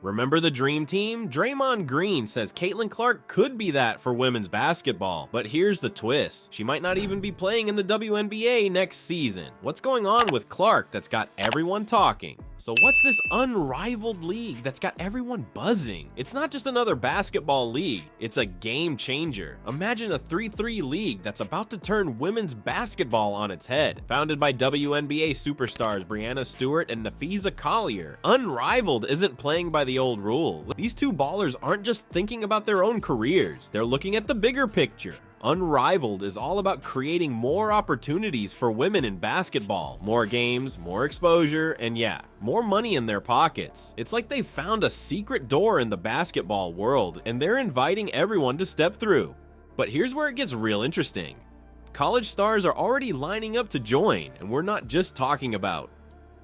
Remember the Dream Team? Draymond Green says Caitlin Clark could be that for women's basketball. But here's the twist. She might not even be playing in the WNBA next season. What's going on with Clark that's got everyone talking? So what's this unrivaled league that's got everyone buzzing? It's not just another basketball league, it's a game changer. Imagine a 3-3 league that's about to turn women's basketball on its head. Founded by WNBA superstars Brianna Stewart and Nafisa Collier, Unrivaled isn't playing by the old rule. These two ballers aren't just thinking about their own careers, they're looking at the bigger picture. Unrivaled is all about creating more opportunities for women in basketball, more games, more exposure, and yeah, more money in their pockets. It's like they found a secret door in the basketball world, and they're inviting everyone to step through. But here's where it gets real interesting. College stars are already lining up to join, and we're not just talking about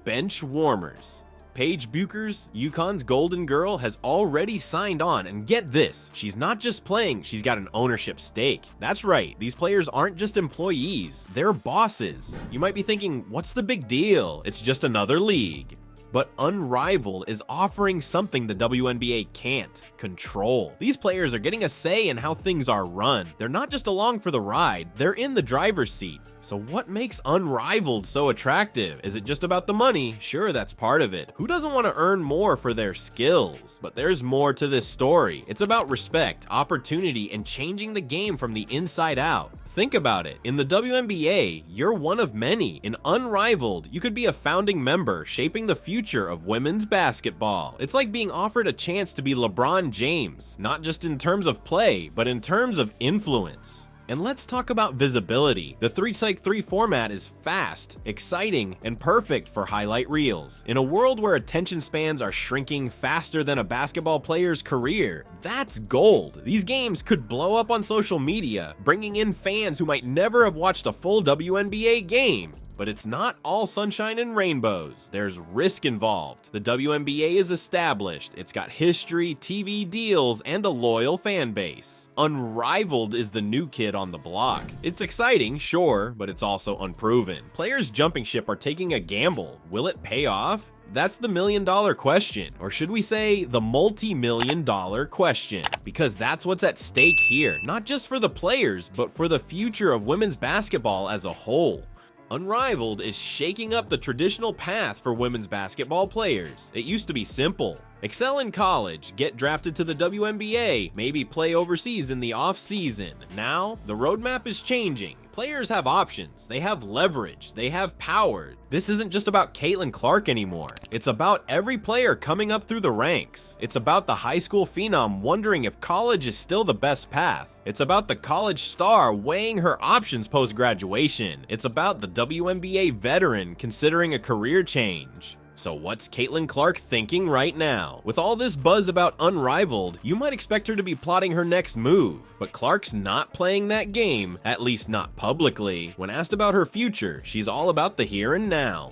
bench warmers. Paige Buchers, UConn's Golden Girl, has already signed on, and get this, she's not just playing, she's got an ownership stake. That's right, these players aren't just employees, they're bosses. You might be thinking, what's the big deal? It's just another league. But Unrivaled is offering something the WNBA can't: control. These players are getting a say in how things are run. They're not just along for the ride, they're in the driver's seat. So what makes Unrivaled so attractive? Is it just about the money? Sure, that's part of it. Who doesn't want to earn more for their skills? But there's more to this story. It's about respect, opportunity, and changing the game from the inside out. Think about it. In the WNBA, you're one of many. In Unrivaled, you could be a founding member shaping the future of women's basketball. It's like being offered a chance to be LeBron James, not just in terms of play, but in terms of influence. And let's talk about visibility. The 3x3 format is fast, exciting, and perfect for highlight reels. In a world where attention spans are shrinking faster than a basketball player's career, that's gold. These games could blow up on social media, bringing in fans who might never have watched a full WNBA game. But it's not all sunshine and rainbows. There's risk involved. The WNBA is established. It's got history, TV deals, and a loyal fan base. Unrivaled is the new kid on the block. It's exciting, sure, but it's also unproven. Players jumping ship are taking a gamble. Will it pay off? That's the million-dollar question, or should we say the multi-million-dollar question? Because that's what's at stake here, not just for the players, but for the future of women's basketball as a whole. Unrivaled is shaking up the traditional path for women's basketball players. It used to be simple. Excel in college, get drafted to the WNBA, maybe play overseas in the off-season. Now, the roadmap is changing. Players have options, they have leverage, they have power. This isn't just about Caitlin Clark anymore. It's about every player coming up through the ranks. It's about the high school phenom wondering if college is still the best path. It's about the college star weighing her options post-graduation. It's about the WNBA veteran considering a career change. So what's Caitlin Clark thinking right now? With all this buzz about Unrivaled, you might expect her to be plotting her next move, but Clark's not playing that game, at least not publicly. When asked about her future, she's all about the here and now.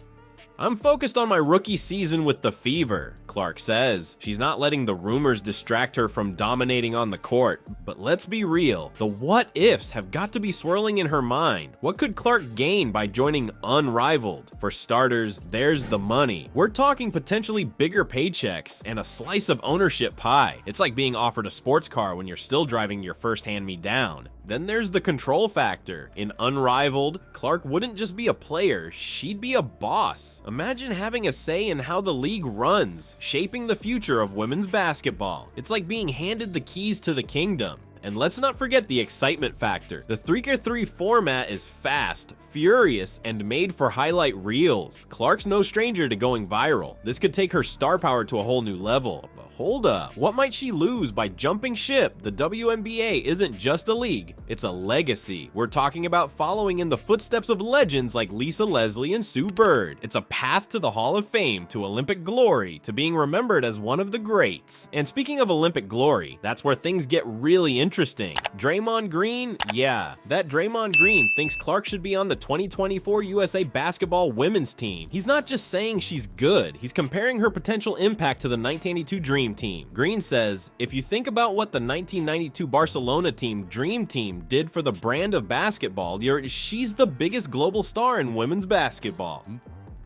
I'm focused on my rookie season with the Fever, Clark says. She's not letting the rumors distract her from dominating on the court. But let's be real, the what-ifs have got to be swirling in her mind. What could Clark gain by joining Unrivaled? For starters, there's the money. We're talking potentially bigger paychecks and a slice of ownership pie. It's like being offered a sports car when you're still driving your first hand-me-down. Then there's the control factor. In Unrivaled, Clark wouldn't just be a player, she'd be a boss. Imagine having a say in how the league runs, shaping the future of women's basketball. It's like being handed the keys to the kingdom. And let's not forget the excitement factor. The 3x3 format is fast, furious, and made for highlight reels. Clark's no stranger to going viral. This could take her star power to a whole new level. But hold up, what might she lose by jumping ship? The WNBA isn't just a league, it's a legacy. We're talking about following in the footsteps of legends like Lisa Leslie and Sue Bird. It's a path to the Hall of Fame, to Olympic glory, to being remembered as one of the greats. And speaking of Olympic glory, that's where things get really interesting. Draymond Green? Yeah, that Draymond Green thinks Clark should be on the 2024 USA basketball women's team. He's not just saying she's good, he's comparing her potential impact to the 1982 Dream Team. Green says, if you think about what the 1992 Barcelona team, Dream Team, did for the brand of basketball, she's the biggest global star in women's basketball.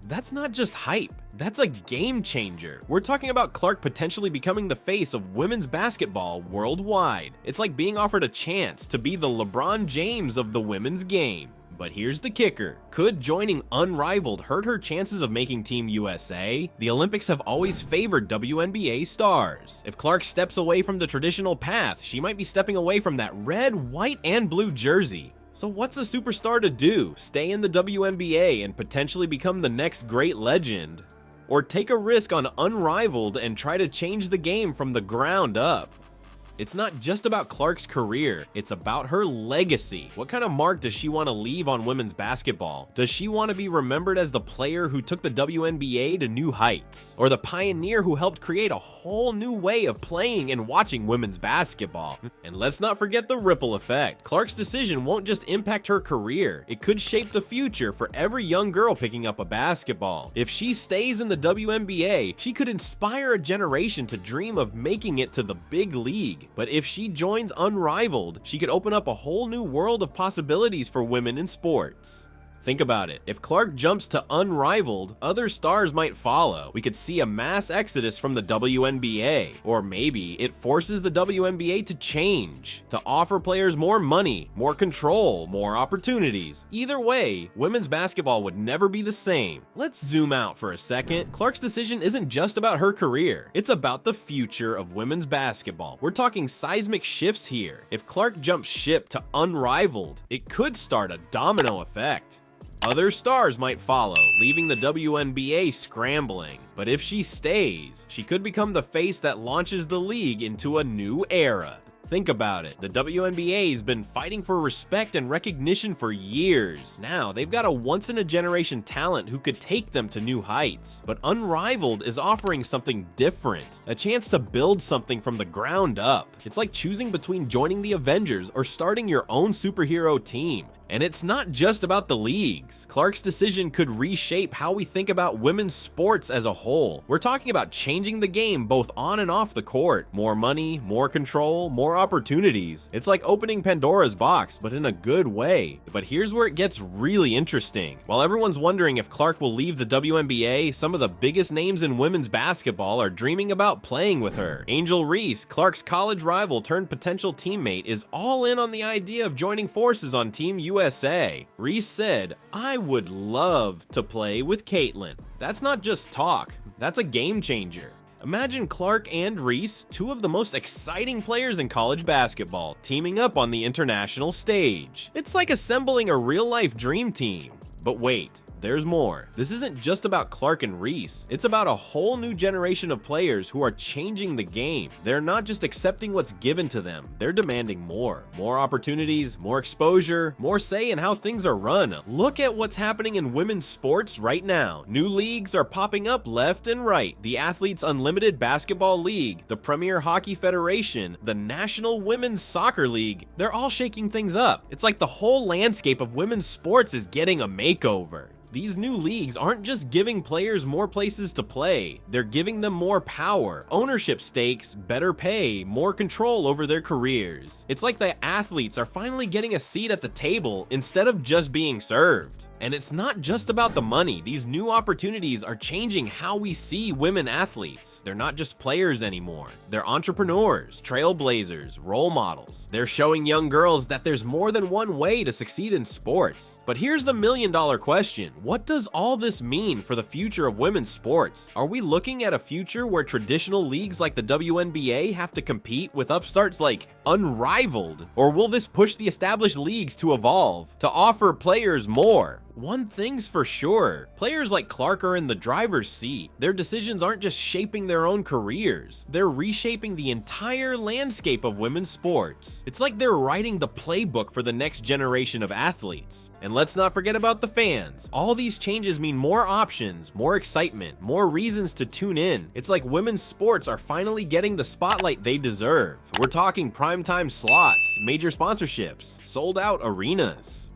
That's not just hype, that's a game changer. We're talking about Clark potentially becoming the face of women's basketball worldwide. It's like being offered a chance to be the LeBron James of the women's game. But here's the kicker. Could joining Unrivaled hurt her chances of making Team USA? The Olympics have always favored WNBA stars. If Clark steps away from the traditional path, she might be stepping away from that red, white, and blue jersey. So what's a superstar to do? Stay in the WNBA and potentially become the next great legend? Or take a risk on Unrivaled and try to change the game from the ground up? It's not just about Clark's career, it's about her legacy. What kind of mark does she want to leave on women's basketball? Does she want to be remembered as the player who took the WNBA to new heights? Or the pioneer who helped create a whole new way of playing and watching women's basketball? And let's not forget the ripple effect. Clark's decision won't just impact her career, it could shape the future for every young girl picking up a basketball. If she stays in the WNBA, she could inspire a generation to dream of making it to the big league. But if she joins Unrivaled, she could open up a whole new world of possibilities for women in sports. Think about it. If Clark jumps to Unrivaled, other stars might follow. We could see a mass exodus from the WNBA. Or maybe it forces the WNBA to change, to offer players more money, more control, more opportunities. Either way, women's basketball would never be the same. Let's zoom out for a second. Clark's decision isn't just about her career. It's about the future of women's basketball. We're talking seismic shifts here. If Clark jumps ship to Unrivaled, it could start a domino effect. Other stars might follow, leaving the WNBA scrambling. But if she stays, she could become the face that launches the league into a new era. Think about it. The WNBA's been fighting for respect and recognition for years. Now, they've got a once-in-a-generation talent who could take them to new heights. But Unrivaled is offering something different, a chance to build something from the ground up. It's like choosing between joining the Avengers or starting your own superhero team. And it's not just about the leagues. Clark's decision could reshape how we think about women's sports as a whole. We're talking about changing the game both on and off the court. More money, more control, more opportunities. It's like opening Pandora's box, but in a good way. But here's where it gets really interesting. While everyone's wondering if Clark will leave the WNBA, some of the biggest names in women's basketball are dreaming about playing with her. Angel Reese, Clark's college rival turned potential teammate, is all in on the idea of joining forces on Team USA. Reese said, "I would love to play with Caitlin." That's not just talk, that's a game changer. Imagine Clark and Reese, two of the most exciting players in college basketball, teaming up on the international stage. It's like assembling a real-life dream team. But wait, there's more. This isn't just about Clark and Reese. It's about a whole new generation of players who are changing the game. They're not just accepting what's given to them. They're demanding more. More opportunities, more exposure, more say in how things are run. Look at what's happening in women's sports right now. New leagues are popping up left and right. The Athletes Unlimited Basketball League, the Premier Hockey Federation, the National Women's Soccer League. They're all shaking things up. It's like the whole landscape of women's sports is getting a makeover. These new leagues aren't just giving players more places to play, they're giving them more power, ownership stakes, better pay, more control over their careers. It's like the athletes are finally getting a seat at the table instead of just being served. And it's not just about the money. These new opportunities are changing how we see women athletes. They're not just players anymore. They're entrepreneurs, trailblazers, role models. They're showing young girls that there's more than one way to succeed in sports. But here's the million-dollar question. What does all this mean for the future of women's sports? Are we looking at a future where traditional leagues like the WNBA have to compete with upstarts like Unrivaled? Or will this push the established leagues to evolve, to offer players more? One thing's for sure, players like Clark are in the driver's seat. Their decisions aren't just shaping their own careers, they're reshaping the entire landscape of women's sports. It's like they're writing the playbook for the next generation of athletes. And let's not forget about the fans. All these changes mean more options, more excitement, more reasons to tune in. It's like women's sports are finally getting the spotlight they deserve. We're talking primetime slots, major sponsorships, sold out arenas.